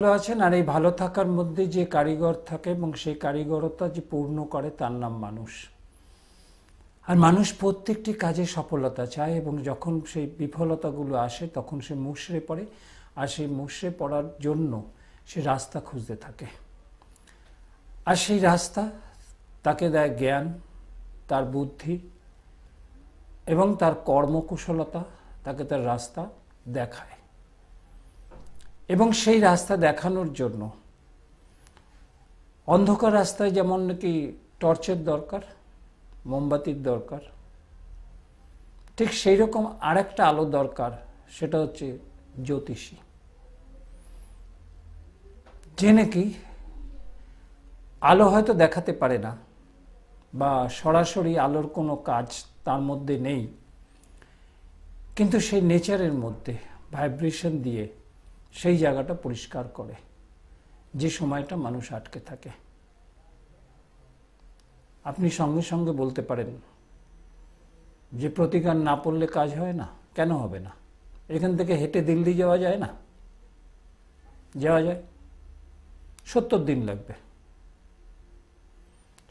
ভালো আছেন। আর এই ভালো থাকার মধ্যে যে কারিগর থাকে এবং সেই কারিগরতা যে পূর্ণ করে তার নাম মানুষ। আর মানুষ প্রত্যেকটি কাজে সফলতা চায় এবং যখন সেই বিফলতাগুলো আসে তখন সে মুষড়ে পড়ে। আর সেই মুষড়ে পড়ার জন্য সে রাস্তা খুঁজতে থাকে। আর সেই রাস্তা তাকে দেয় জ্ঞান, তার বুদ্ধি এবং তার কর্মকুশলতা তাকে তার রাস্তা দেখায়। এবং সেই রাস্তা দেখানোর জন্য অন্ধকার রাস্তায় যেমন নাকি টর্চের দরকার, মোমবাতির দরকার, ঠিক সেই রকম আরেকটা আলো দরকার, সেটা হচ্ছে জ্যোতিষী, যে নাকি আলো হয়তো দেখাতে পারে না বা সরাসরি আলোর কোনো কাজ তার মধ্যে নেই, কিন্তু সেই নেচারের মধ্যে ভাইব্রেশন দিয়ে সেই জায়গাটা পরিষ্কার করে যে সময়টা মানুষ আটকে থাকে। আপনি সঙ্গে সঙ্গে বলতে পারেন যে প্রতিকার না পড়লে কাজ হয় না। কেন হবে না? এখান থেকে হেঁটে দিল্লি যাওয়া যায় না? যাওয়া যায়। 70 দিন লাগবে,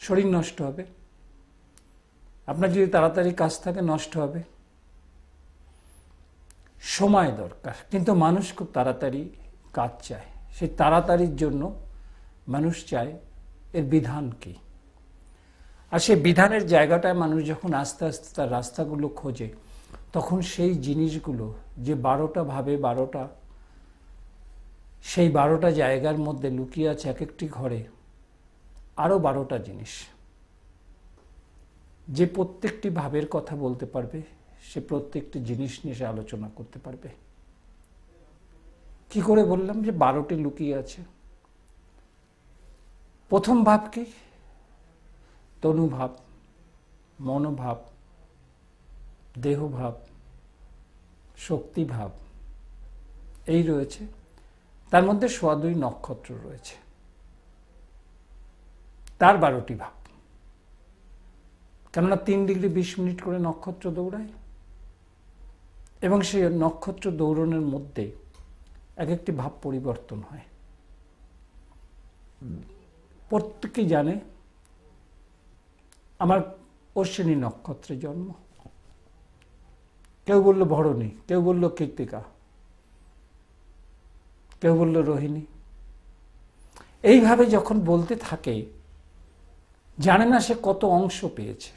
শরীর নষ্ট হবে। আপনার যদি তাড়াতাড়ি কাজ থাকে নষ্ট হবে। সময় দরকার, কিন্তু মানুষ খুব তাড়াতাড়ি কাজ চায়। সেই তাড়াতাড়ির জন্য মানুষ চায় এর বিধান কি। আর সেই বিধানের জায়গাটায় মানুষ যখন আস্তে আস্তে তার রাস্তাগুলো খোঁজে, তখন সেই জিনিসগুলো যে 12টা ভাবে 12টা, সেই 12টা জায়গার মধ্যে লুকিয়ে আছে এক একটি ঘরে আরও 12টা জিনিস, যে প্রত্যেকটি ভাবের কথা বলতে পারবে, সে প্রত্যেকটি জিনিস নিয়ে সে আলোচনা করতে পারবে। কি করে বললাম যে 12টি লুকিয়ে আছে? প্রথম ভাব কি? তনুভাব, মনোভাব, দেহভাব, শক্তিভাব, এই রয়েছে। তার মধ্যে 2.25 নক্ষত্র রয়েছে, তার 12টি ভাব। কেননা 3 ডিগ্রি 20 মিনিট করে নক্ষত্র দৌড়ায় এবং সেই নক্ষত্র দৌড়নের মধ্যে এক একটি ভাব পরিবর্তন হয়। প্রত্যেকেই জানে আমার অশ্বিনী নক্ষত্রে জন্ম, কেউ বলল ভরণী, কেউ বলল কৃত্তিকা, কেউ বলল রোহিণী। এইভাবে যখন বলতে থাকে, জানে না সে কত অংশ পেয়েছে।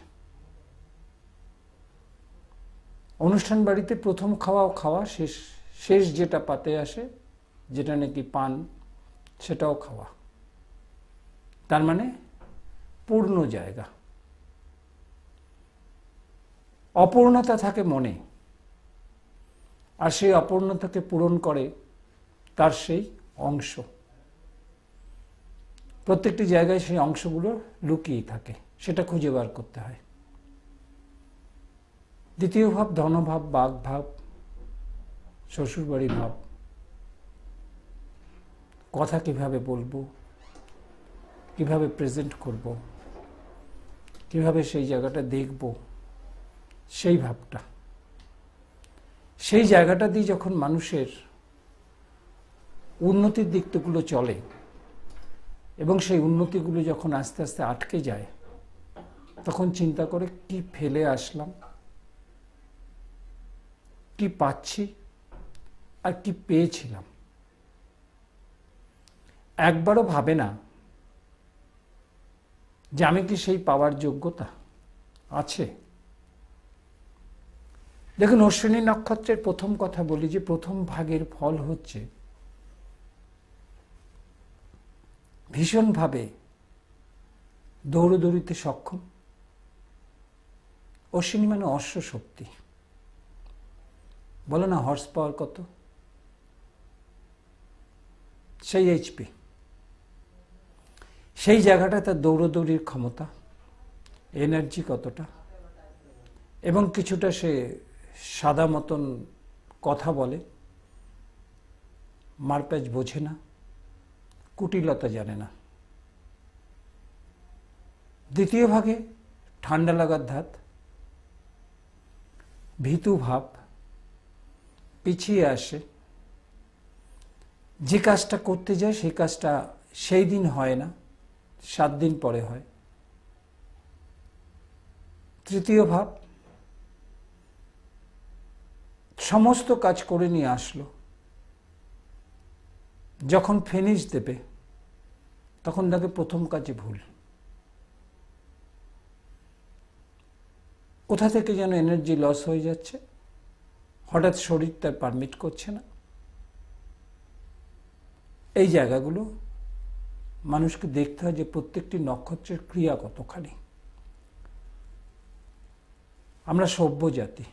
অনুষ্ঠান বাড়িতে প্রথম খাওয়া শেষ যেটা পাতে আসে, যেটা নাকি পান, সেটাও খাওয়া। তার মানে পূর্ণ জায়গা। অপূর্ণতা থাকে মনে, আর সেই অপূর্ণতাকে পূরণ করে তার সেই অংশ। প্রত্যেকটি জায়গায় সেই অংশগুলো লুকিয়ে থাকে, সেটা খুঁজে বার করতে হয়। দ্বিতীয় ভাব ধনভাব, বাঘ ভাব, শ্বশুরবাড়ি ভাব। কথা কিভাবে বলবো, কিভাবে প্রেজেন্ট করব, কিভাবে সেই জায়গাটা দেখব, সেই ভাবটা। সেই জায়গাটা দিয়ে যখন মানুষের উন্নতির দিকগুলো চলে এবং সেই উন্নতিগুলো যখন আস্তে আস্তে আটকে যায়, তখন চিন্তা করে কি ফেলে আসলাম, কি পাচ্ছি আর কি পেয়েছিলাম। একবারও ভাবে না যে আমি কি সেই পাওয়ার যোগ্যতা আছে। দেখুন, অশ্বিনী নক্ষত্রের প্রথম কথা বলি যে প্রথম ভাগের ফল হচ্ছে ভীষণভাবে দৌড়দৌড়িতে সক্ষম। অশ্বিনী মানে অশ্ব শক্তি। বলো না হর্স পাওয়ার কত, সেই এইচপি। সেই জায়গাটা তার দৌড়দৌড়ির ক্ষমতা, এনার্জি কতটা, এবং কিছুটা সে সাদা মতন কথা বলে, মারপ্যাচ বোঝে না, কুটিলতা জানে না। দ্বিতীয় ভাগে ঠান্ডা লাগার ধাত, ভীতু ভাব, পিছিয়ে আসে, যে কাজটা করতে যায় সেই কাজটা সেই দিন হয় না, 7 দিন পরে হয়। তৃতীয় ভাব, সমস্ত কাজ করে নিয়ে আসলো, যখন ফিনিশ দেবে তখন তাকে প্রথম কাজে ভুল। কোথা থেকে যেন এনার্জি লস হয়ে যাচ্ছে, হঠাৎ শরীর তার পারমিট করছে না। এই জায়গাগুলো মানুষকে দেখতে হয় যে প্রত্যেকটি নক্ষত্রের ক্রিয়া কতখানি। আমরা সভ্য জাতি,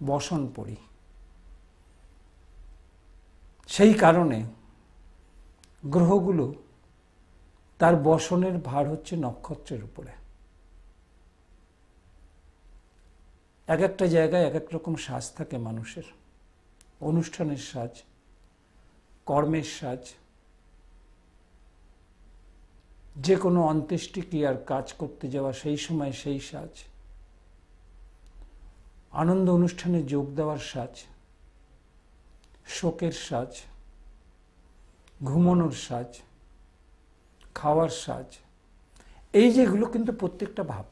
বসন পড়ি, সেই কারণে গ্রহগুলো তার বসনের ভার হচ্ছে নক্ষত্রের উপরে। এক একটা জায়গায় এক এক রকম সাজ থাকে মানুষের, অনুষ্ঠানের সাজ, কর্মের সাজ, যে কোনো অন্ত্যেষ্টিক্রিয়ার কাজ করতে যাওয়া সেই সময় সেই সাজ, আনন্দ অনুষ্ঠানে যোগ দেওয়ার সাজ, শোকের সাজ, ঘুমানোর সাজ, খাওয়ার সাজ, এই যেগুলো কিন্তু প্রত্যেকটা ভাব।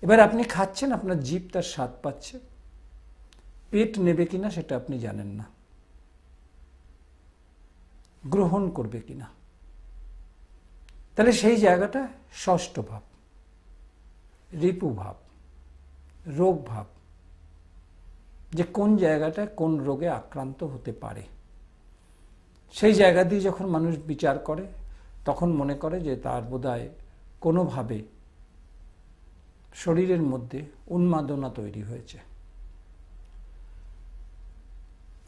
এবার আপনি খাচ্ছেন, আপনার জিভ তার স্বাদ পাচ্ছে, পেট নেবে কিনা সেটা আপনি জানেন না, গ্রহণ করবে কিনা। তাহলে সেই জায়গাটা ষষ্ঠ ভাব, রিপু ভাব, রোগ ভাব, যে কোন জায়গাটায় কোন রোগে আক্রান্ত হতে পারে। সেই জায়গা দিয়ে যখন মানুষ বিচার করে তখন মনে করে যে তার বোধহয় কোনোভাবে শরীরের মধ্যে উন্মাদনা তৈরি হয়েছে।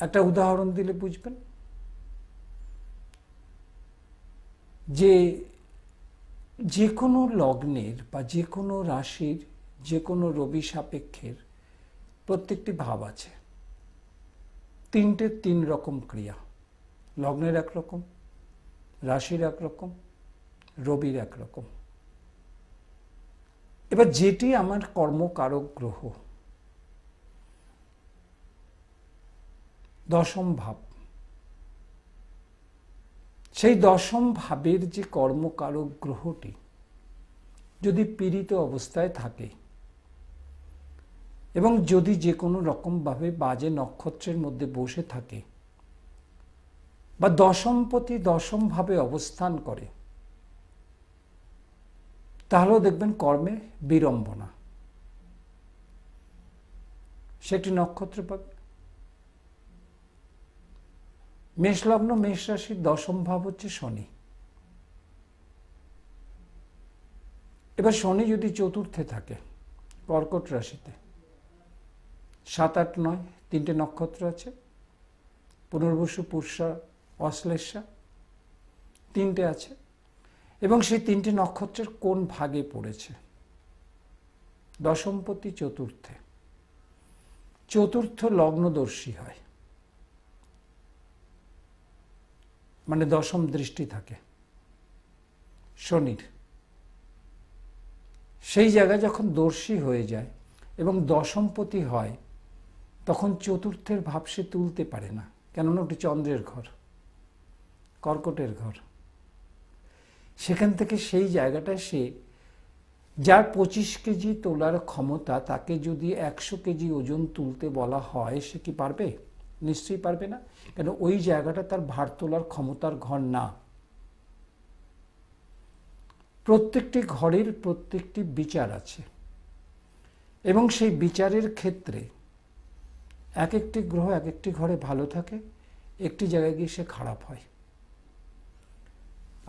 একটা উদাহরণ দিলে বুঝবেন যে যে কোনো লগ্নের বা যে কোনো রাশির যে কোনো রবি সাপেক্ষের প্রত্যেকটি ভাব আছে, 3 রকম ক্রিয়া। লগ্নের একরকম, রাশির একরকম, রবির একরকম। এবার যেটি আমার কর্মকারক গ্রহ, দশম ভাব, সেই দশম ভাবের যে কর্মকারক গ্রহটি যদি পীড়িত অবস্থায় থাকে এবং যদি যে কোনো রকমভাবে বাজে নক্ষত্রের মধ্যে বসে থাকে বা দশমপতি দশম ভাবে অবস্থান করে, তাহলেও দেখবেন কর্মে বিড়ম্বনা। সেটি নক্ষত্র পাবে। মেষ লগ্ন, মেষ রাশির দশম ভাব হচ্ছে শনি। এবার শনি যদি চতুর্থে থাকে, কর্কট রাশিতে 7, 8, 9 3টে নক্ষত্র আছে, পুনর্বসু, পুষ্যা, অশ্লেষা 3টে আছে, এবং সেই 3টে নক্ষত্রের কোন ভাগে পড়েছে? দশমপতি চতুর্থে। চতুর্থ লগ্নদর্শী হয়, মানে দশম দৃষ্টি থাকে শনির। সেই জায়গায় যখন দর্শী হয়ে যায় এবং দশমপতি হয়, তখন চতুর্থের ভাব সে তুলতে পারে না, কেননা ওটি চন্দ্রের ঘর, কর্কটের ঘর। সেখান থেকে সেই জায়গাটায় সে, যার 25 কেজি তোলার ক্ষমতা, তাকে যদি 100 কেজি ওজন তুলতে বলা হয়, সে কি পারবে? নিশ্চয়ই পারবে না, কেন ওই জায়গাটা তার ভার তোলার ক্ষমতার ঘর না। প্রত্যেকটি ঘরের প্রত্যেকটি বিচার আছে, এবং সেই বিচারের ক্ষেত্রে এক একটি গ্রহ এক একটি ঘরে ভালো থাকে, একটি জায়গায় গিয়ে সে খারাপ হয়।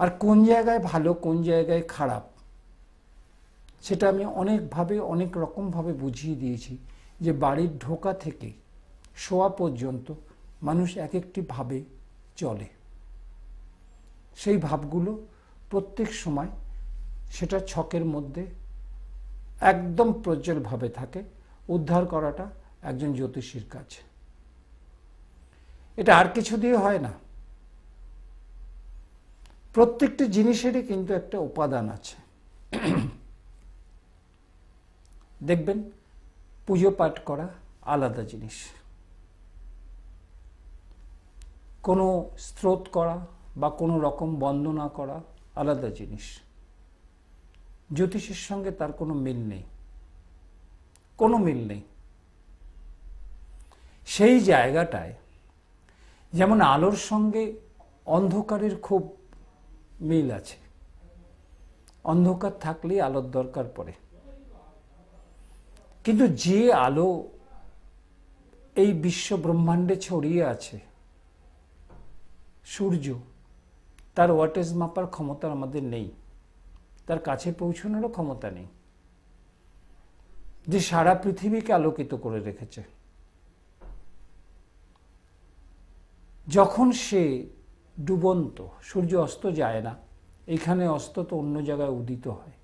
আর কোন জায়গায় ভালো কোন জায়গায় খারাপ সেটা আমি অনেকভাবে অনেক রকমভাবে বুঝিয়ে দিয়েছি, যে বাড়ির ঢোকা থেকে শোয়া পর্যন্ত মানুষ এক একটি ভাবে চলে। সেই ভাবগুলো প্রত্যেক সময় সেটা ছকের মধ্যে একদম প্রজ্জ্বলভাবে থাকে। উদ্ধার করাটা একজন জ্যোতিষীর কাজ। এটা আর কিছু দিয়ে হয় না। প্রত্যেকটি জিনিসেরই কিন্তু একটা উপাদান আছে। দেখবেন পুজো পাঠ করা আলাদা জিনিস, কোনো স্রোত করা বা কোনো রকম বন্দনা করা আলাদা জিনিস। জ্যোতিষের সঙ্গে তার কোনো মিল নেই, কোনো মিল নেই। সেই জায়গাটায় যেমন আলোর সঙ্গে অন্ধকারের খুব মিল আছে, অন্ধকার থাকলেই আলোর দরকার পড়ে। কিন্তু যে আলো এই বিশ্ব ব্রহ্মাণ্ডে ছড়িয়ে আছে, সূর্য, তার ওয়াটেজ মাপার ক্ষমতা আমাদের নেই, তার কাছে পৌঁছানোরও ক্ষমতা নেই, যে সারা পৃথিবীকে আলোকিত করে রেখেছে। যখন সে ডুবন্ত, সূর্য অস্ত যায় না, এখানে অস্ত তো অন্য জায়গায় উদিত হয়,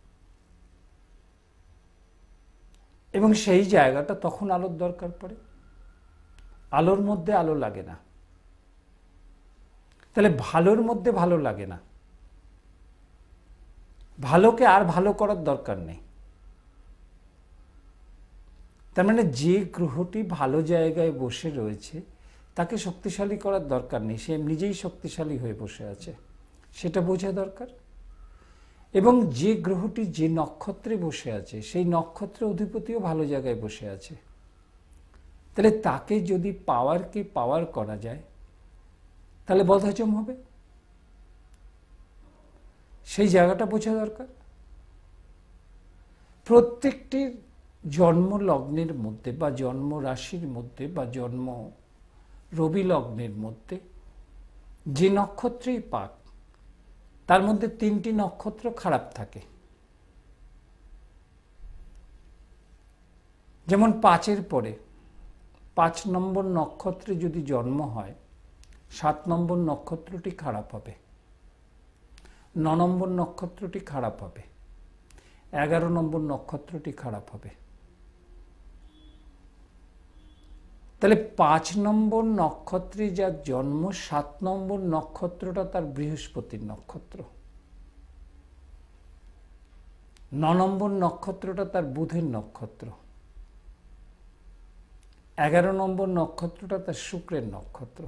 এবং সেই জায়গাটা তখন আলোর দরকার পড়ে, আলোর মধ্যে আলো লাগে না। তাহলে ভালোর মধ্যে ভালো লাগে না, ভালোকে আর ভালো করার দরকার নেই। তার মানে যে গ্রহটি ভালো জায়গায় বসে রয়েছে তাকে শক্তিশালী করার দরকার নেই, সে নিজেই শক্তিশালী হয়ে বসে আছে, সেটা বোঝা দরকার। এবং যে গ্রহটি যে নক্ষত্রে বসে আছে সেই নক্ষত্রের অধিপতিও ভালো জায়গায় বসে আছে, তাহলে তাকে যদি পাওয়ারকে পাওয়ার করা যায় তাহলে বদহজম হবে, সেই জায়গাটা বোঝা দরকার। প্রত্যেকটির জন্ম লগ্নের মধ্যে বা জন্ম রাশির মধ্যে বা জন্ম রবি লগ্নের মধ্যে যে নক্ষত্রেই পাক, তার মধ্যে 3টি নক্ষত্র খারাপ থাকে। যেমন 5-এর পরে 5 নম্বর নক্ষত্রে যদি জন্ম হয়, 7 নম্বর নক্ষত্রটি খারাপ হবে, 9 নম্বর নক্ষত্রটি খারাপ হবে, 11 নম্বর নক্ষত্রটি খারাপ হবে। তাহলে 5 নম্বর নক্ষত্রে যার জন্ম, 7 নম্বর নক্ষত্রটা তার বৃহস্পতির নক্ষত্র, 9 নম্বর নক্ষত্রটা তার বুধের নক্ষত্র, 11 নম্বর নক্ষত্রটা তার শুক্রের নক্ষত্র।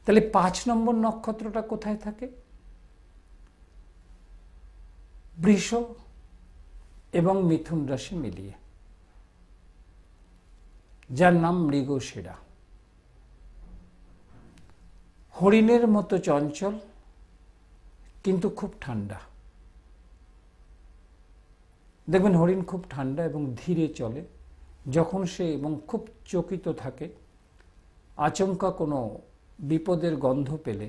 তাহলে 5 নম্বর নক্ষত্রটা কোথায় থাকে? বৃষ এবং মিথুন রাশি মিলিয়ে, যার নাম মৃগশিরা। হরিণের মতো চঞ্চল কিন্তু খুব ঠান্ডা। দেখবেন হরিণ খুব ঠান্ডা এবং ধীরে চলে, যখন সে এবং খুব চকিত থাকে, আচমকা কোনো বিপদের গন্ধ পেলে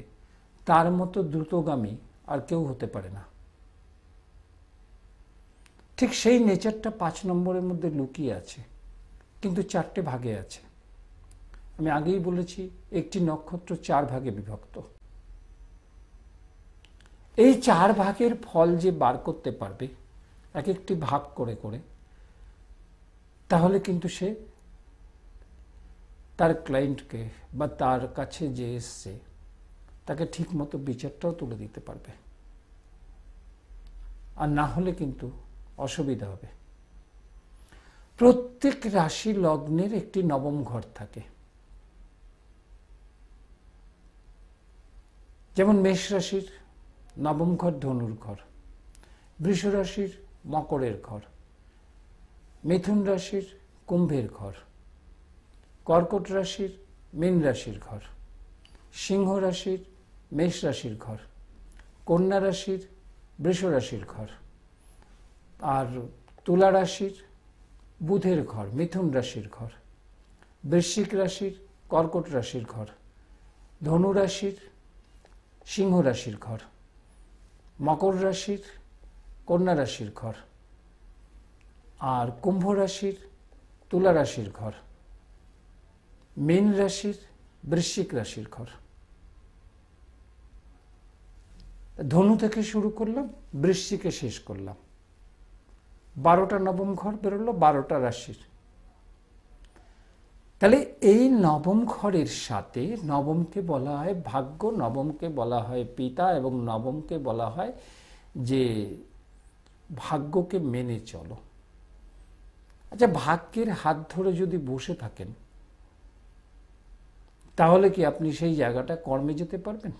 তার মতো দ্রুতগামী আর কেউ হতে পারে না। ঠিক সেই নেচারটা 5 নম্বরের মধ্যে লুকিয়ে আছে, কিন্তু 4টে ভাগে আছে। আমি আগেই বলেছি একটি নক্ষত্র 4 ভাগে বিভক্ত। এই 4 ভাগের ফল যে বার করতে পারবে এক একটি ভাগ করে করে, তাহলে কিন্তু সে তার ক্লায়েন্টকে বা তার কাছে যে এসছে তাকে ঠিক মতো বিচারটাও তুলে দিতে পারবে, আর না হলে কিন্তু অসুবিধা হবে। প্রত্যেক রাশি লগ্নের একটি নবম ঘর থাকে। যেমন মেষ রাশির নবম ঘর ধনুর ঘর, বৃষ রাশির মকরের ঘর, মিথুন রাশির কুম্ভের ঘর, কর্কট রাশির মীন রাশির ঘর, সিংহ রাশির মেষ রাশির ঘর, কন্যা রাশির বৃষ রাশির ঘর, আর তুলা রাশির বুধের ঘর, মিথুন রাশির ঘর, বৃশ্চিক রাশির কর্কট রাশির ঘর, ধনু রাশির সিংহ রাশির ঘর, মকর রাশির কন্যা রাশির ঘর, আর কুম্ভ রাশির তুলা রাশির ঘর, মীন রাশির বৃশ্চিক রাশির ঘর। ধনু থেকে শুরু করলাম, বৃশ্চিকে শেষ করলাম। 12টা নবম ঘর বেরোলো, 12টা রাশির। তাহলে এই নবম ঘরের সাথে নবমকে বলা হয় ভাগ্য, নবমকে বলা হয় পিতা, এবং নবমকে বলা হয় যে ভাগ্যকে মেনে চলো। আচ্ছা, ভাগ্যের হাত ধরে যদি বসে থাকেন তাহলে কি আপনি সেই জায়গাটা কর্মে যেতে পারবেন?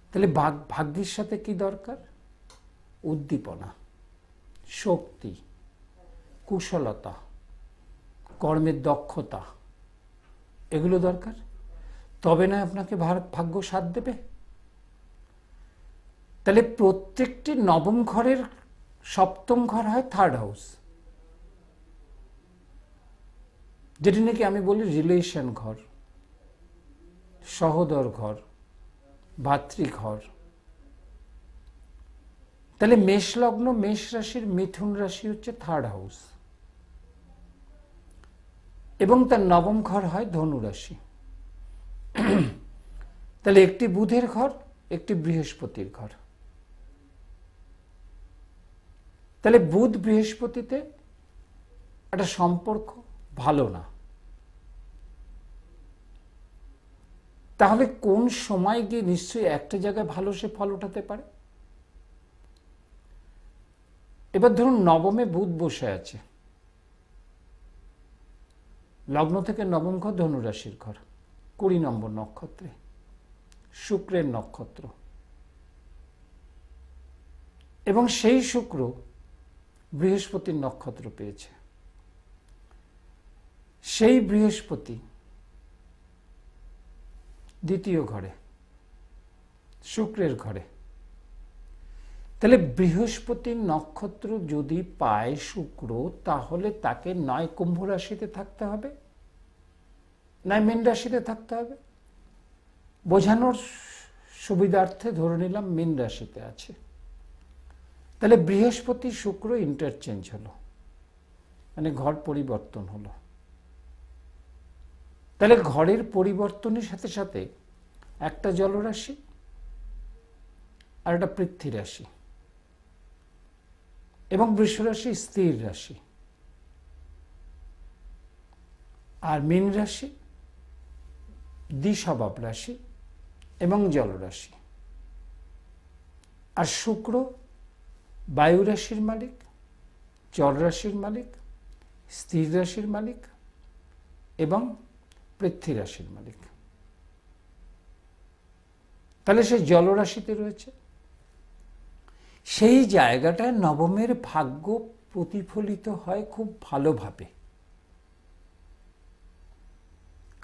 তাহলে ভাগ্যের সাথে কি দরকার? উদ্দীপনা, শক্তি, কুশলতা, কর্মের দক্ষতা, এগুলো দরকার। তবে না আপনাকে ভাগ্য সাথ দেবে। তাহলে প্রত্যেকটি নবম ঘরের সপ্তম ঘর হয় থার্ড হাউস, যেটি নাকি আমি বলি রিলেশন ঘর, সহোদর ঘর, ভাতৃঘর। তাহলে মেষ লগ্ন, মেষ রাশির মিথুন রাশি হচ্ছে থার্ড হাউস, এবং তার নবম ঘর হয় ধনু রাশি। তাহলে একটি বুধের ঘর, একটি বৃহস্পতির ঘর। তাহলে বুধ বৃহস্পতিতে একটা সম্পর্ক ভালো না। তাহলে কোন সময় গিয়ে নিশ্চয়ই একটা জায়গায় ভালো সে ফল উঠাতে পারে। এবার ধরুন নবমে বুধ বসে আছে, লগ্ন থেকে নবম ঘর ধনুরাশির ঘর, 20 নম্বর নক্ষত্রে, শুক্রের নক্ষত্র, এবং সেই শুক্র বৃহস্পতির নক্ষত্র পেয়েছে। সেই বৃহস্পতি দ্বিতীয় ঘরে, শুক্রের ঘরে। তাহলে বৃহস্পতির নক্ষত্র যদি পায় শুক্র, তাহলে তাকে নয় কুম্ভ রাশিতে থাকতে হবে, নয় মীন রাশিতে থাকতে হবে। বোঝানোর সুবিধার্থে ধরে নিলাম মীন রাশিতে আছে। তাহলে বৃহস্পতি শুক্র ইন্টারচেঞ্জ হলো, মানে ঘর পরিবর্তন হলো। তাহলে ঘরের পরিবর্তনের সাথে সাথে একটা জলরাশি আর একটা পৃথ্বী রাশি, এবং বৃষ রাশি স্থির রাশি, আর মীন রাশি দ্বিস্বভাব রাশি এবং জলরাশি। আর শুক্র বায়ু রাশির মালিক, জল রাশির মালিক, স্থির রাশির মালিক এবং পৃথ্বী রাশির মালিক। তাহলে সে জলরাশিতে রয়েছে। সেই জায়গাটায় নবমের ভাগ্য প্রতিফলিত হয় খুব ভালোভাবে।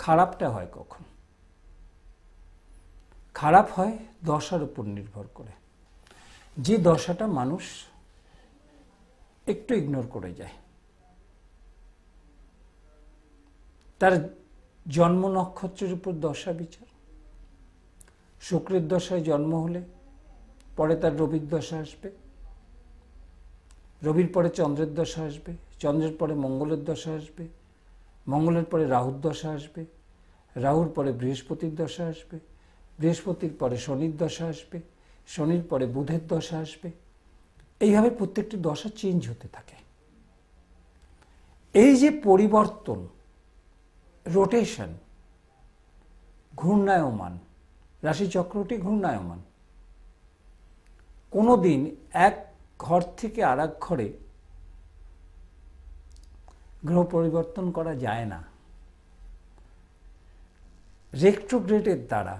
খারাপটা হয় কখন? খারাপ হয় দশার উপর নির্ভর করে, যে দশাটা মানুষ একটু ইগনোর করে যায়। তার জন্ম নক্ষত্রের উপর দশা বিচার। শুক্রের দশায় জন্ম হলে পরে তার রবির দশা আসবে, রবির পরে চন্দ্রের দশা আসবে, চন্দ্রের পরে মঙ্গলের দশা আসবে, মঙ্গলের পরে রাহুর দশা আসবে, রাহুর পরে বৃহস্পতির দশা আসবে, বৃহস্পতির পরে শনির দশা আসবে, শনির পরে বুধের দশা আসবে। এইভাবে প্রত্যেকটি দশা চেঞ্জ হতে থাকে। এই যে পরিবর্তন, রোটেশন, ঘূর্ণায়মান, রাশিচক্রটি ঘূর্ণায়মান। কোনোদিন এক ঘর থেকে আর এক ঘরে গ্রহ পরিবর্তন করা যায় না। রেট্রোগ্রেডের দ্বারা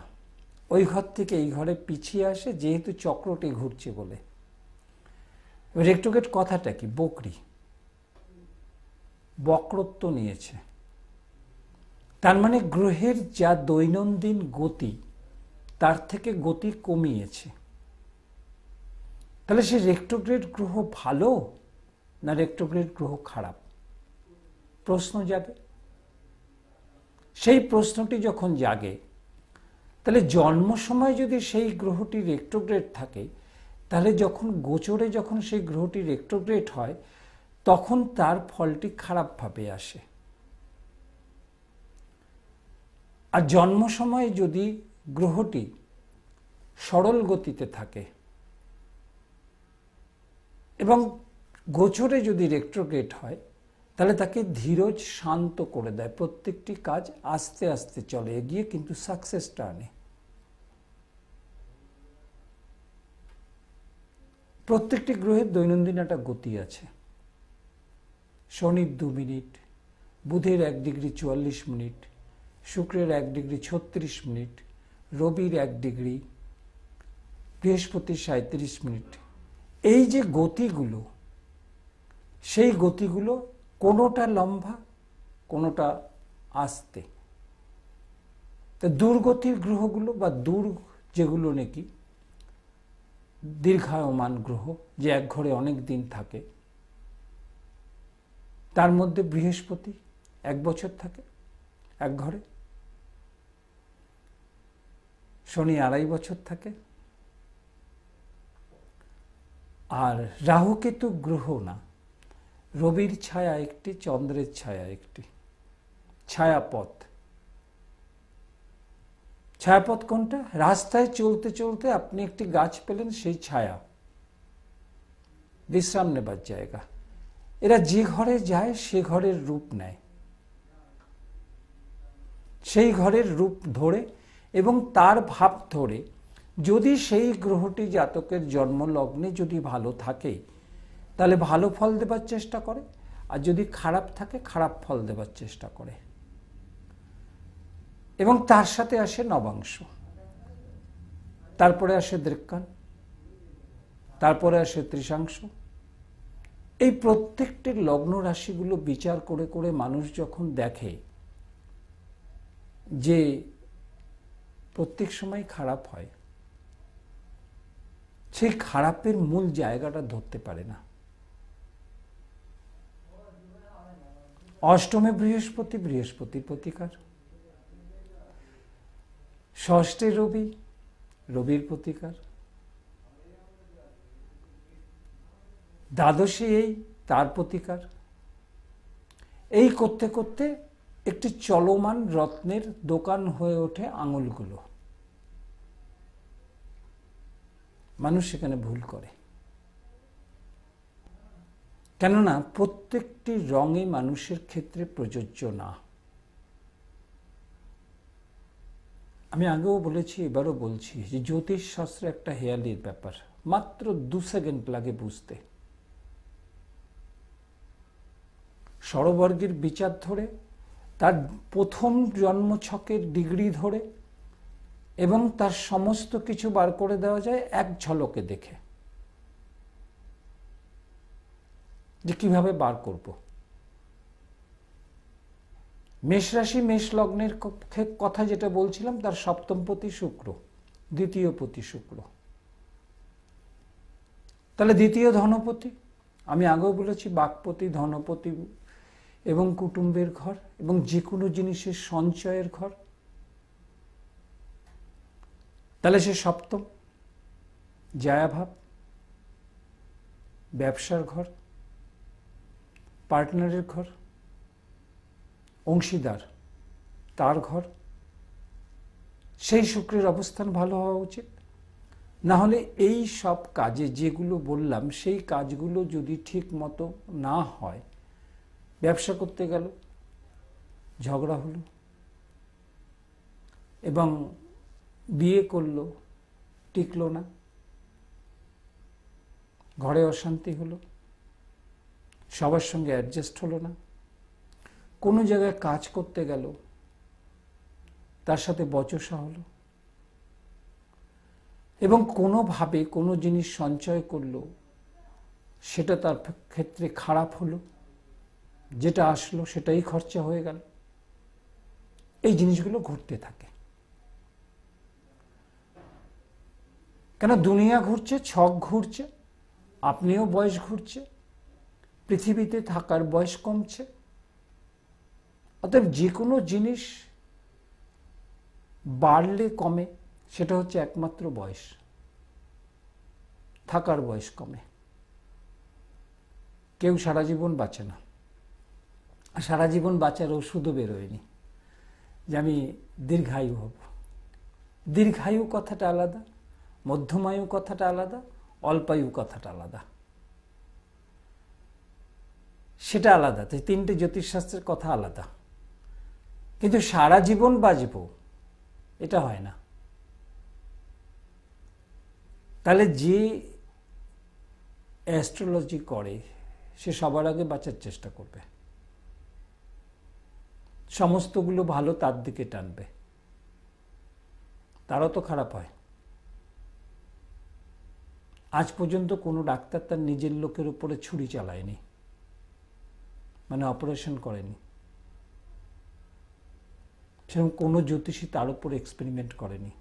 ওই ঘর থেকে এই ঘরে পিছিয়ে আসে, যেহেতু চক্রটি ঘুরছে বলে। রেট্রোগ্রেড কথাটা কি? বকরি, বক্রত্ব নিয়েছে। তার মানে গ্রহের যা দৈনন্দিন গতি, তার থেকে গতি কমিয়েছে। তাহলে সে রেট্রোগ্রেড গ্রহ ভালো না রেট্রোগ্রেড গ্রহ খারাপ? প্রশ্ন জাগে। সেই প্রশ্নটি যখন জাগে, তাহলে জন্ম সময় যদি সেই গ্রহটি রেট্রোগ্রেড থাকে, তাহলে যখন গোচরে যখন সেই গ্রহটি রেট্রোগ্রেড হয়, তখন তার ফলটি খারাপভাবে আসে। আর জন্ম সময়ে যদি গ্রহটি সরল গতিতে থাকে এবং গোচরে যদি রেট্রোগ্রেড হয়, তাহলে তাকে ধীরজ শান্ত করে দেয়। প্রত্যেকটি কাজ আস্তে আস্তে চলে এগিয়ে, কিন্তু সাকসেসটা আনে। প্রত্যেকটি গ্রহের দৈনন্দিন একটা গতি আছে। শনির 2 মিনিট, বুধের 1 ডিগ্রি 44 মিনিট, শুক্রের 1 ডিগ্রি 36 মিনিট, রবির 1 ডিগ্রি, বৃহস্পতির 37 মিনিট। এই যে গতিগুলো, সেই গতিগুলো কোনোটা লম্বা, কোনোটা আস্তে। তা দূরগতির গ্রহগুলো বা দূর যেগুলো নাকি দীর্ঘায়মান গ্রহ, যে এক ঘরে অনেক দিন থাকে, তার মধ্যে বৃহস্পতি 1 বছর থাকে এক ঘরে, শনি 2.5 বছর থাকে, আর রাহু কেতু গ্রহ না, রবির ছায়া একটি, চন্দ্রের ছায়া একটি, ছায়াপথ। ছায়াপথ কোনটা? রাস্তায় চলতে চলতে আপনি একটি গাছ পেলেন, সেই ছায়া, বিশ্রাম নেবার জায়গা। এরা যে ঘরে যায় সে ঘরের রূপ নেয়, সেই ঘরের রূপ ধরে এবং তার ভাব ধরে যদি সেই গ্রহটি জাতকের জন্মলগ্নে যদি ভালো থাকে তাহলে ভালো ফল দেবার চেষ্টা করে, আর যদি খারাপ থাকে খারাপ ফল দেবার চেষ্টা করে। এবং তার সাথে আসে নবাংশ, তারপরে আসে দৃক্কান, তারপরে আসে তৃতীয়াংশ। এই প্রত্যেকটি লগ্ন রাশিগুলো বিচার করে করে মানুষ যখন দেখে যে প্রত্যেক সময় খারাপ হয়, সেই খারাপের মূল জায়গাটা ধরতে পারে না। অষ্টমে বৃহস্পতি, বৃহস্পতির প্রতিকার। ষষ্ঠে রবি, রবির প্রতিকার। দ্বাদশে এই, তার প্রতিকার। এই করতে করতে একটি চলমান রত্নের দোকান হয়ে ওঠে আঙুলগুলো। মানুষ সেখানে ভুল করে, কেননা প্রত্যেকটি রঙই মানুষের ক্ষেত্রে প্রযোজ্য না। আমি আগেও বলেছি, এবারও বলছি যে জ্যোতিষ শাস্ত্র একটা হেয়ালির ব্যাপার, মাত্র 2 সেকেন্ড লাগে বুঝতে। ষড়বর্গের বিচার ধরে, তার প্রথম জন্মছকের ডিগ্রি ধরে এবং তার সমস্ত কিছু বার করে দেওয়া যায় এক ঝলকে দেখে, যে কিভাবে বার করব। মেষ রাশি, মেষ লগ্নের কথা যেটা বলছিলাম, তার সপ্তমপতি শুক্র, দ্বিতীয় পতি শুক্র। তাহলে দ্বিতীয় ধনপতি, আমি আগেও বলেছি বাকপতি, ধনপতি এবং কুটুম্বের ঘর এবং যে কোনো জিনিসের সঞ্চয়ের ঘর। তাহলে সে সপ্তম, জায়াভাব, ব্যবসার ঘর, পার্টনারের ঘর, অংশীদার, তার ঘর। সেই শুক্রের অবস্থান ভালো হওয়া উচিত। না হলে এই সব কাজে যেগুলো বললাম, সেই কাজগুলো যদি ঠিক মতো না হয়, ব্যবসা করতে গেল ঝগড়া হলো, এবং বিয়ে করলো টিকলো না, ঘরে অশান্তি হলো, সবার সঙ্গে অ্যাডজাস্ট হলো না, কোনো জায়গায় কাজ করতে গেল তার সাথে বচসা হলো, এবং কোনোভাবে কোনো জিনিস সঞ্চয় করলো সেটা তার ক্ষেত্রে খারাপ হলো, যেটা আসলো সেটাই খরচা হয়ে গেল। এই জিনিসগুলো ঘটতে থাকে। কেন? দুনিয়া ঘুরছে, ছক ঘুরছে, আপনিও বয়স ঘুরছে, পৃথিবীতে থাকার বয়স কমছে। অতএব যে কোনো জিনিস বাড়লে কমে, সেটা হচ্ছে একমাত্র বয়স, থাকার বয়স কমে। কেউ সারা জীবন বাঁচে না, সারা জীবন বাঁচার ওষুধও বেরোয়নি যে আমি দীর্ঘায়ু হব। দীর্ঘায়ু কথাটা আলাদা, মধ্যমায়ু কথাটা আলাদা, অল্পায়ু কথাটা আলাদা, সেটা আলাদা। তো 3টে জ্যোতিষশাস্ত্রের কথা আলাদা, কিন্তু সারা জীবন বাঁচব এটা হয় না। তাহলে যে অ্যাস্ট্রোলজি করে সে সবার আগে বাঁচার চেষ্টা করবে, সমস্তগুলো ভালো তার দিকে টানবে, তারও তো খারাপ হয়। আজ পর্যন্ত কোনো ডাক্তার তার নিজের লোকের উপরে ছুরি চালায়নি, মানে অপারেশন করেনি। সেরকম কোনো জ্যোতিষী তার উপর এক্সপেরিমেন্ট করেনি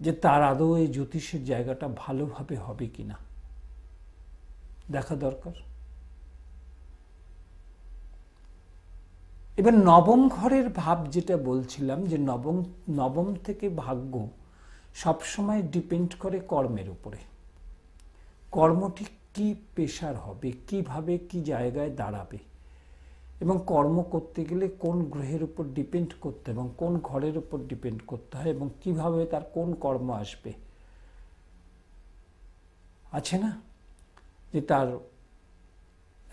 যে তার আদৌ এই জ্যোতিষের জায়গাটা ভালোভাবে হবে কিনা, দেখা দরকার। এবার নবম ঘরের ভাব যেটা বলছিলাম, যে নবম থেকে ভাগ্য সবসময় ডিপেন্ড করে কর্মের উপরে। কর্মটি কি পেশার হবে, কিভাবে কি জায়গায় দাঁড়াবে, এবং কর্ম করতে গেলে কোন গ্রহের উপর ডিপেন্ড করতে এবং কোন ঘরের উপর ডিপেন্ড করতে হয়, এবং কিভাবে তার কোন কর্ম আসবে। আছে না যে তার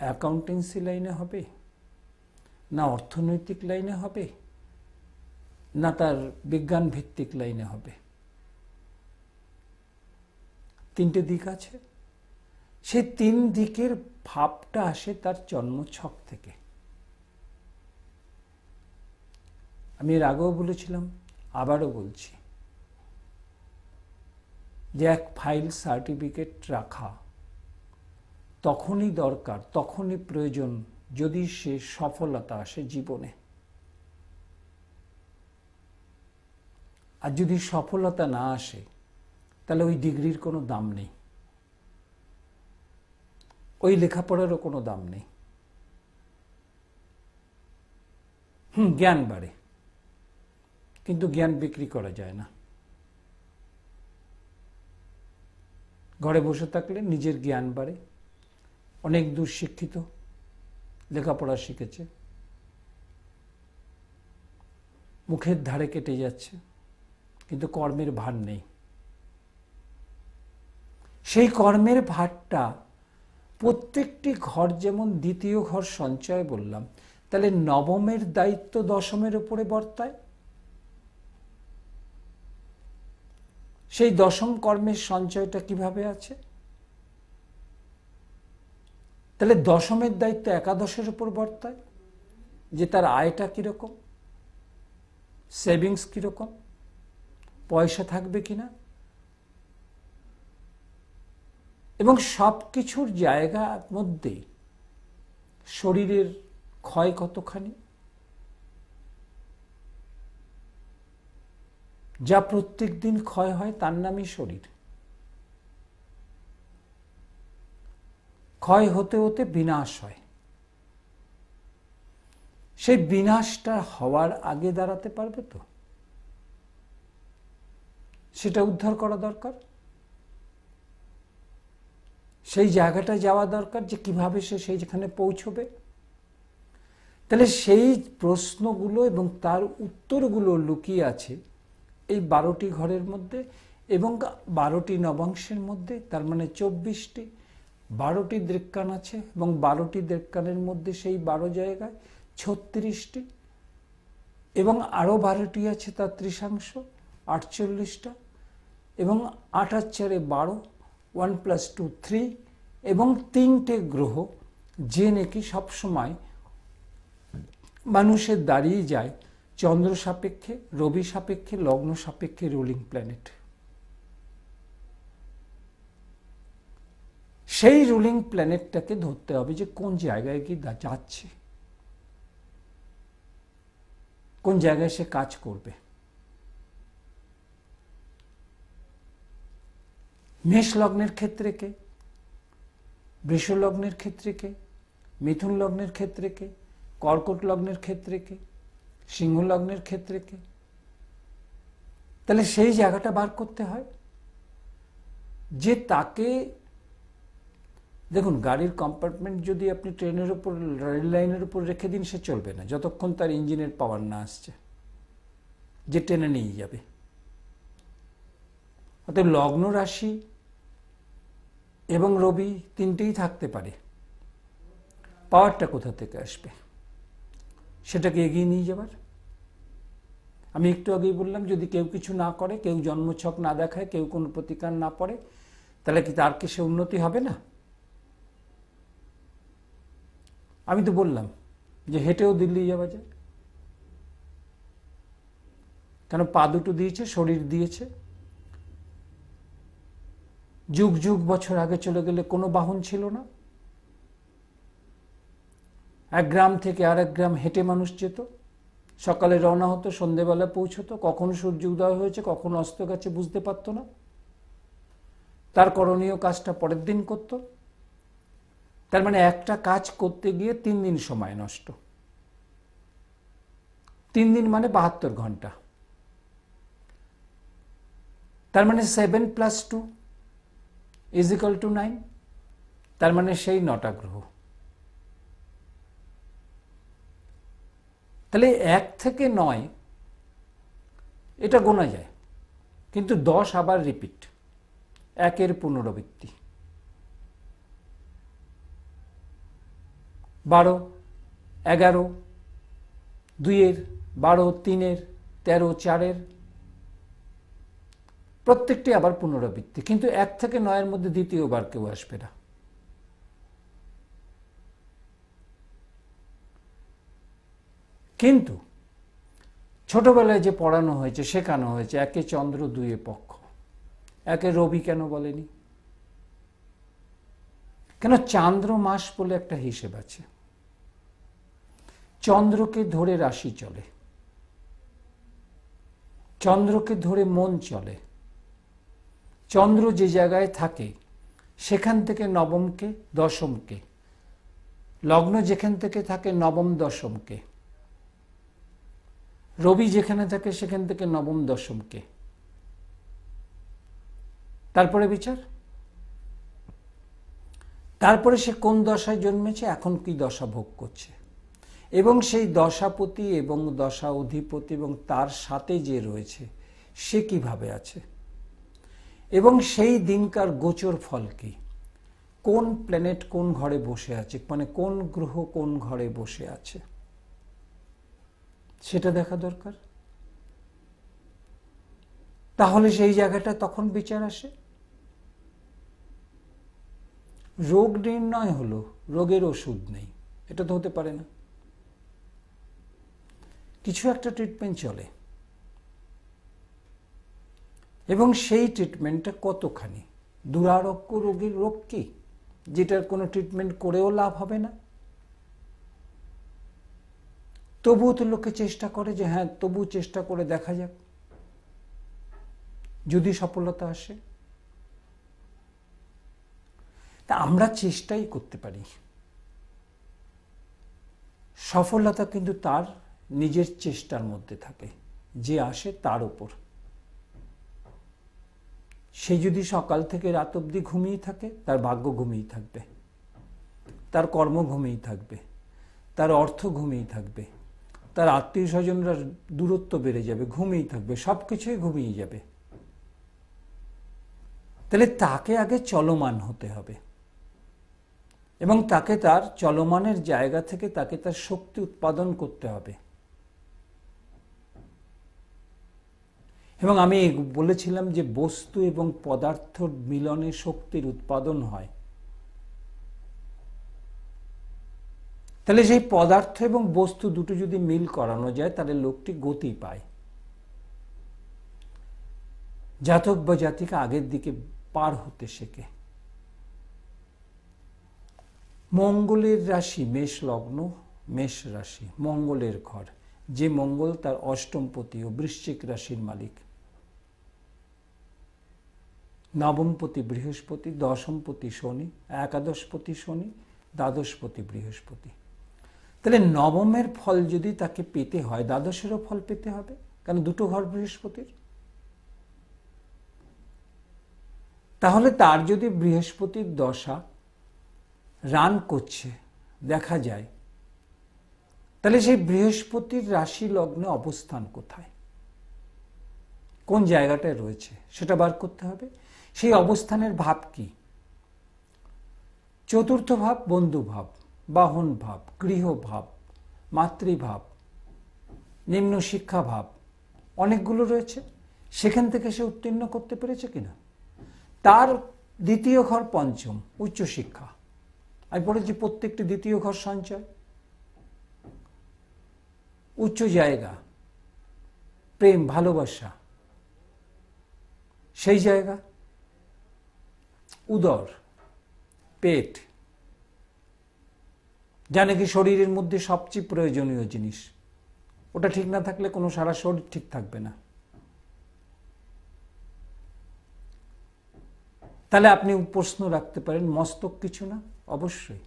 অ্যাকাউন্টেন্সি লাইনে হবে, না অর্থনৈতিক লাইনে হবে, না তার বিজ্ঞান ভিত্তিক লাইনে হবে। তিনটে দিক আছে। সেই তিন দিকের ভাবটা আসে তার জন্মছক থেকে। আমি এর আগেও বলেছিলাম, আবারও বলছি, যে এক ফাইল সার্টিফিকেট রাখা তখনই দরকার, তখনই প্রয়োজন যদি সে সফলতা আসে জীবনে। আর যদি সফলতা না আসে তাহলে ওই ডিগ্রির কোনো দাম নেই, ওই লেখাপড়ারও কোনো দাম নেই। জ্ঞান বাড়ে, কিন্তু জ্ঞান বিক্রি করা যায় না। ঘরে বসে থাকলে নিজের জ্ঞান বাড়ে, অনেক দূর শিক্ষিত, লেখাপড়া শিখেছে, মুখের ধারে কেটে যাচ্ছে, কিন্তু কর্মের ভার নেই। সেই কর্মের ভারটা প্রত্যেকটি ঘর, যেমন দ্বিতীয় ঘর সঞ্চয় বললাম, তাহলে নবমের দায়িত্ব দশমের উপরে বর্তায়। সেই দশম কর্মের সঞ্চয়টা কিভাবে আছে? তাহলে দশমের দায়িত্ব একাদশের উপর বর্তায়, যে তার আয়টা কিরকম, সেভিংস কিরকম, পয়সা থাকবে কিনা, এবং সব কিছুর জায়গার মধ্যে শরীরের ক্ষয় কতখানি, যা প্রত্যেক দিন ক্ষয় হয় তার নামই শরীর। ক্ষয় হতে হতে বিনাশ হয়। সেই বিনাশটা হওয়ার আগে দাঁড়াতে পারবে তো? সেটা উদ্ধার করা দরকার। সেই জায়গাটা যাওয়া দরকার, যে কিভাবে সে সেইখানে পৌঁছবে। তাহলে সেই প্রশ্নগুলো এবং তার উত্তরগুলো লুকিয়ে আছে এই 12টি ঘরের মধ্যে এবং 12টি নবাংশের মধ্যে। তার মানে 24টি, 12টি দৃক্কান আছে, এবং 12টি দৃক্কানের মধ্যে সেই 12 জায়গায় 36টি, এবং আরও 12টি আছে তার তৃতীয়াংশ, 48টা, এবং 8 আর 4 12, 1 + 2 3, এবং 3টে গ্রহ, যে নাকি সবসময় মানুষের দাঁড়িয়ে যায় চন্দ্র সাপেক্ষে, রবি সাপেক্ষে, লগ্ন সাপেক্ষে রুলিং প্ল্যানেট। সেই রুলিং প্ল্যানেটটাকে ধরতে হবে যে কোন জায়গায় কি যাচ্ছে, কোন জায়গায় সে কাজ করবে। মেষ লগ্নের ক্ষেত্রে কে, বৃষ লগ্নের ক্ষেত্রে কে, মিথুন লগ্নের ক্ষেত্রে কে, কর্কট লগ্নের ক্ষেত্রে কে, সিংহ লগ্নের ক্ষেত্রে কে। তাহলে সেই জায়গাটা বার করতে হয় যে তাকে, দেখুন গাড়ির কম্পার্টমেন্ট যদি আপনি ট্রেনের উপর, রেল লাইনের উপর রেখে দিন, সে চলবে না যতক্ষণ তার ইঞ্জিনের পাওয়ার না আসছে যে টেনে নিয়ে যাবে। অতএব লগ্ন, রাশি এবং রবি তিনটেই থাকতে পারে, পাওয়ারটা কোথা থেকে আসবে সেটাকে এগিয়ে নিয়ে যাবার। আমি একটু আগেই বললাম, যদি কেউ কিছু না করে, কেউ জন্মছক না দেখায়, কেউ কোনো প্রতিকার না পড়ে, তাহলে কি তার কি সে উন্নতি হবে না? আমি তো বললাম যে হেঁটেও দিল্লি যাওয়া যায়, কেন পা দুটো দিয়েছে, শরীর দিয়েছে। যুগ যুগ বছর আগে চলে গেলে কোনো বাহন ছিল না, এক গ্রাম থেকে আরেক গ্রাম হেঁটে মানুষ যেত, সকালে রওনা হতো, সন্ধেবেলা পৌঁছতো, কখন সূর্য উদয় হয়েছে কখন অস্ত গেছে বুঝতে পারতো না, তার করণীয় কাজটা পরের দিন করত। তার মানে একটা কাজ করতে গিয়ে 3 দিন সময় নষ্ট, 3 দিন মানে 72 ঘন্টা। তার মানে 7 + 2 = 9, তার মানে সেই 9টা গ্রহ। তাহলে 1 থেকে 9 এটা গোনা যায়, কিন্তু 10 আবার রিপিট, 1-এর পুনরাবৃত্তি, 12, 11, 2-এর, 12, 3-এর, 13, 4-এর, প্রত্যেকটি আবার পুনরাবৃত্তি। কিন্তু 1 থেকে 9-এর মধ্যে দ্বিতীয়বার কেউ আসবে না। কিন্তু ছোটবেলায় যে পড়ানো হয়েছে, শেখানো হয়েছে, 1-এ চন্দ্র, 2-এ পক্ষ, 1-এ রবি কেন বলেনি? কেন চান্দ্র মাস বলে একটা হিসেব আছে, চন্দ্রকে ধরে রাশি চলে, চন্দ্রকে ধরে মন চলে। চন্দ্র যে জায়গায় থাকে সেখান থেকে নবমকে, দশমকে, লগ্ন যেখান থেকে থাকে নবম দশমকে, রবি যেখানে থাকে সেখান থেকে নবম দশমকে, তারপরে বিচার, তারপরে সে কোন দশায় জন্মেছে, এখন কি দশা ভোগ করছে, এবং সেই দশাপতি এবং দশা অধিপতি এবং তার সাথে যে রয়েছে সে কিভাবে আছে, এবং সেই দিনকার গোচর ফল কি, কোন প্ল্যানেট কোন ঘরে বসে আছে, মানে কোন গ্রহ কোন ঘরে বসে আছে, সেটা দেখা দরকার। তাহলে সেই জায়গাটা তখন বিচার আসে। রোগ নির্ণয় হলো, রোগের ওষুধ নেই, এটা তো হতে পারে না। কিছু একটা ট্রিটমেন্ট চলে, এবং সেই ট্রিটমেন্টটা কতখানি দুরারোগ্য রোগীর রোগ কি, যেটার কোনো ট্রিটমেন্ট করেও লাভ হবে না, তবুও তো লোকে চেষ্টা করে যে হ্যাঁ তবু চেষ্টা করে দেখা যাক যদি সফলতা আসে। তা আমরা চেষ্টাই করতে পারি, সফলতা কিন্তু তার নিজের চেষ্টার মধ্যে থাকে, যে আসে তার উপর। সে যদি সকাল থেকে রাত অবধি ঘুমিয়ে থাকে, তার ভাগ্য ঘুমিয়ে থাকবে, তার কর্ম ঘুমিয়ে থাকবে, তার অর্থ ঘুমিয়ে থাকবে, তার আত্মীয় স্বজনরা দূরত্ব বেড়ে যাবে, ঘুমিয়ে থাকবে, সব কিছুই ঘুমিয়ে যাবে। তাহলে তাকে আগে চলমান হতে হবে, এবং তাকে তার চলমানের জায়গা থেকে তাকে তার শক্তি উৎপাদন করতে হবে। এবং আমি বলেছিলাম যে বস্তু এবং পদার্থ মিলনে শক্তির উৎপাদন হয়। তাহলে সেই পদার্থ এবং বস্তু দুটো যদি মিল করানো যায় তাহলে লোকটি গতি পায়, জাতক বা জাতিকা আগের দিকে পার হতে শেখে। মঙ্গলের রাশি মেষ লগ্ন, মেষ রাশি মঙ্গলের ঘর, যে মঙ্গল তার অষ্টমপতি ও বৃশ্চিক রাশির মালিক, নবমপতি বৃহস্পতি, দশমপতি শনি, একাদশপতি শনি, দ্বাদশপতি বৃহস্পতি। তাহলে নবমের ফল যদি তাকে পেতে হয়, দ্বাদশেরও ফল পেতে হবে, কারণ দুটো ঘর বৃহস্পতির। তাহলে তার যদি বৃহস্পতির দশা রান করছে দেখা যায়, তাহলে সেই বৃহস্পতির রাশি লগ্নে অবস্থান কোথায়, কোন জায়গাটায় রয়েছে সেটা বার করতে হবে। সেই অবস্থানের ভাব কি? চতুর্থ ভাব বন্ধু ভাব, বাহন ভাব, গৃহ ভাব, মাতৃভাব, নিম্ন শিক্ষা ভাব, অনেকগুলো রয়েছে। সেখান থেকে সে উত্তীর্ণ করতে পেরেছে কিনা। তার দ্বিতীয় ঘর পঞ্চম, উচ্চশিক্ষা। আমি বলেছি প্রত্যেকটি দ্বিতীয় ঘর সঞ্চয়। উচ্চ জায়গা, প্রেম, ভালোবাসা, সেই জায়গা। উদর, পেট, যা নাকি শরীরের মধ্যে সবচেয়ে প্রয়োজনীয় জিনিস। ওটা ঠিক না থাকলে কোনো সারা শরীর ঠিক থাকবে না। তাহলে আপনি প্রশ্ন রাখতে পারেন, মস্তক কিছু না? অবশ্যই।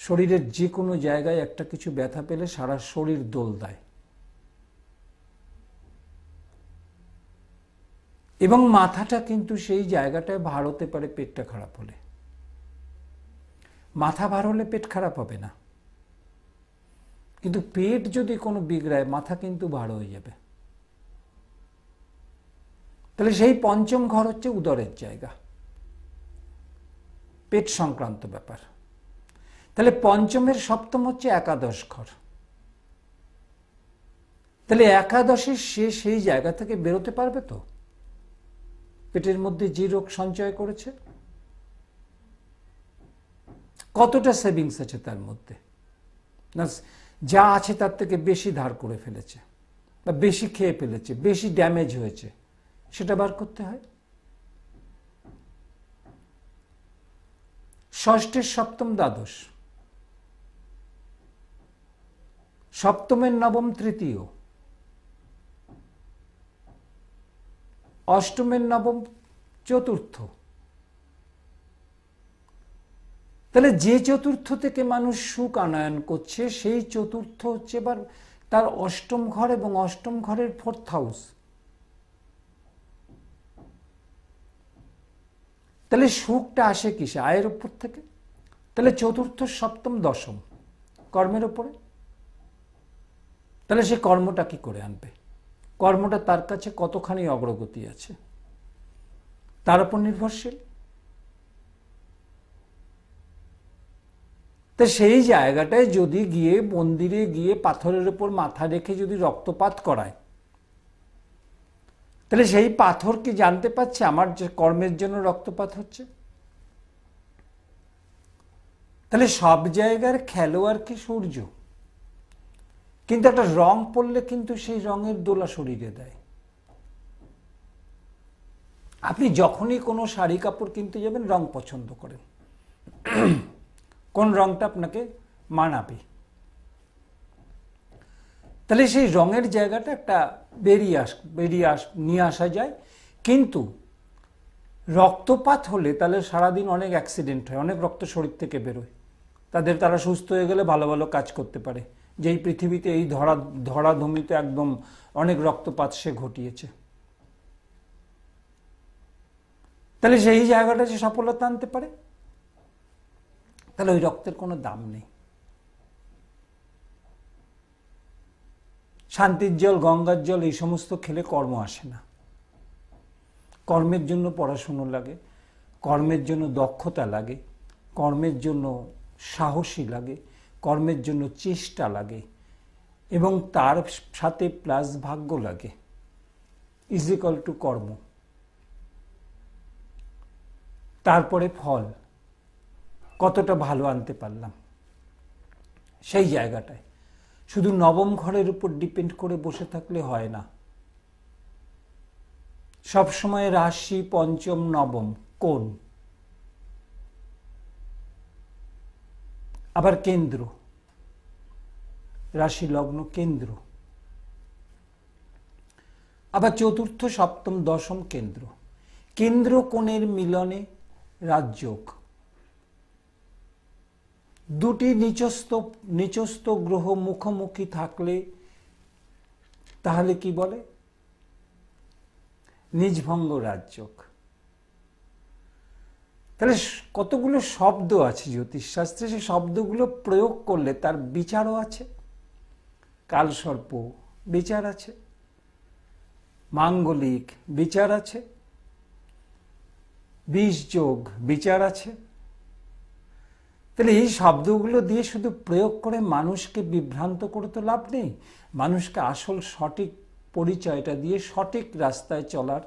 শরীরের যে কোনো জায়গায় একটা কিছু ব্যথা পেলে সারা শরীর দোল দেয়। এবং মাথাটা কিন্তু সেই জায়গাটায় ভার হতে পারে পেটটা খারাপ হলে। মাথা ভার হলে পেট খারাপ হবে না, কিন্তু পেট যদি কোনো বিগড়ায় মাথা কিন্তু ভার হয়ে যাবে। তাহলে সেই পঞ্চম ঘর হচ্ছে উদরের জায়গা, পেট সংক্রান্ত ব্যাপার। তাহলে পঞ্চমের সপ্তম হচ্ছে একাদশ ঘর। তাহলে একাদশের সে সেই জায়গা থেকে বেরোতে পারবে তো? পেটের মধ্যে যে রোগ সঞ্চয় করেছে, কতটা সেভিংস আছে তার মধ্যে, না যা আছে তার থেকে বেশি ধার করে ফেলেছে, বা বেশি খেয়ে ফেলেছে, বেশি ড্যামেজ হয়েছে, সেটা বার করতে হয়। ষষ্ঠের সপ্তম দ্বাদশ, সপ্তমের নবম তৃতীয়, অষ্টমের নবম চতুর্থ। তাহলে যে চতুর্থ থেকে মানুষ সুখ আনয়ন করছে, সেই চতুর্থ হচ্ছে এবার তার অষ্টম ঘর, এবং অষ্টম ঘরের ফোর্থ হাউস। তাহলে সুখটা আসে কিসে? আয়ের উপর থেকে। তাহলে চতুর্থ, সপ্তম, দশম কর্মের উপরে। তাহলে সে কর্মটা কি করে আনবে? কর্মটা তার কাছে কতখানি অগ্রগতি আছে তার উপর নির্ভরশীল। তো সেই জায়গাটায় যদি গিয়ে মন্দিরে গিয়ে পাথরের উপর মাথা রেখে যদি রক্তপাত করায়, তাহলে সেই পাথর কি জানতে পারছে আমার যে কর্মের জন্য রক্তপাত হচ্ছে? তাহলে সব জায়গার খেলোয়াড় কি সূর্য, কিন্তু একটা রং পড়লে কিন্তু সেই রঙের দোলা শরীরে দেয়। আপনি যখনই কোনো শাড়ি কাপড় কিনতে যাবেন, রং পছন্দ করেন, কোন রংটা আপনাকে মানাবে। তাহলে সেই রঙের জায়গাটা একটা নিয়ে আসা যায়। কিন্তু রক্তপাত হলে তাহলে সারাদিন অনেক অ্যাক্সিডেন্ট হয়, অনেক রক্ত শরীর থেকে বেরোয়। তারা সুস্থ হয়ে গেলে ভালো ভালো কাজ করতে পারে, যেই পৃথিবীতে এই ধরাধমিতে একদম অনেক রক্তপাত সে ঘটিয়েছে। তাহলে সেই জায়গাটা সে সফলতা আনতে পারে, তাহলে ওই রক্তের কোনো দাম নেই। শান্তির জল, গঙ্গার জল, এই সমস্ত খেলে কর্ম আসে না। কর্মের জন্য পড়াশুনো লাগে, কর্মের জন্য দক্ষতা লাগে, কর্মের জন্য সাহসী লাগে, কর্মের জন্য চেষ্টা লাগে, এবং তার সাথে প্লাস ভাগ্য লাগে। ইজ ইকুয়াল টু কর্ম। তারপরে ফল, কতটা ভালো আনতে পারলাম সেই জায়গাটায়। শুধু নবম ঘরের উপর ডিপেন্ড করে বসে থাকলে হয় না। সবসময় রাশি পঞ্চম নবম কোণ, আবার কেন্দ্র, রাশি লগ্ন কেন্দ্র, আবার চতুর্থ সপ্তম দশম কেন্দ্র। কেন্দ্র কোণের মিলনে রাজযোগ। দুটি নিচস্থ গ্রহ মুখোমুখি থাকলে তাহলে কি বলে? নিজভঙ্গ রাজযোগ। তাহলে কতগুলো শব্দ আছে জ্যোতিষশাস্ত্রে, সেই শব্দগুলো প্রয়োগ করলে তার বিচারও আছে। কালসর্প বিচার আছে, মাঙ্গলিক বিচার আছে, বিষযোগ বিচার আছে। তাহলে এই শব্দগুলো দিয়ে শুধু প্রয়োগ করে মানুষকে বিভ্রান্ত করে তো লাভ নেই। মানুষকে আসল সঠিক পরিচয়টা দিয়ে সঠিক রাস্তায় চলার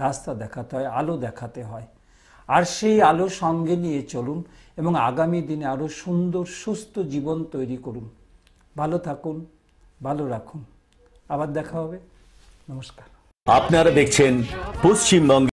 রাস্তা দেখাতে হয়, আলো দেখাতে হয়। আর সেই আলো সঙ্গে নিয়ে চলুন এবং আগামী দিনে আরো সুন্দর সুস্থ জীবন তৈরি করুন। ভালো থাকুন, ভালো রাখুন। আবার দেখা হবে। নমস্কার। আপনারা দেখছেন পশ্চিমবঙ্গ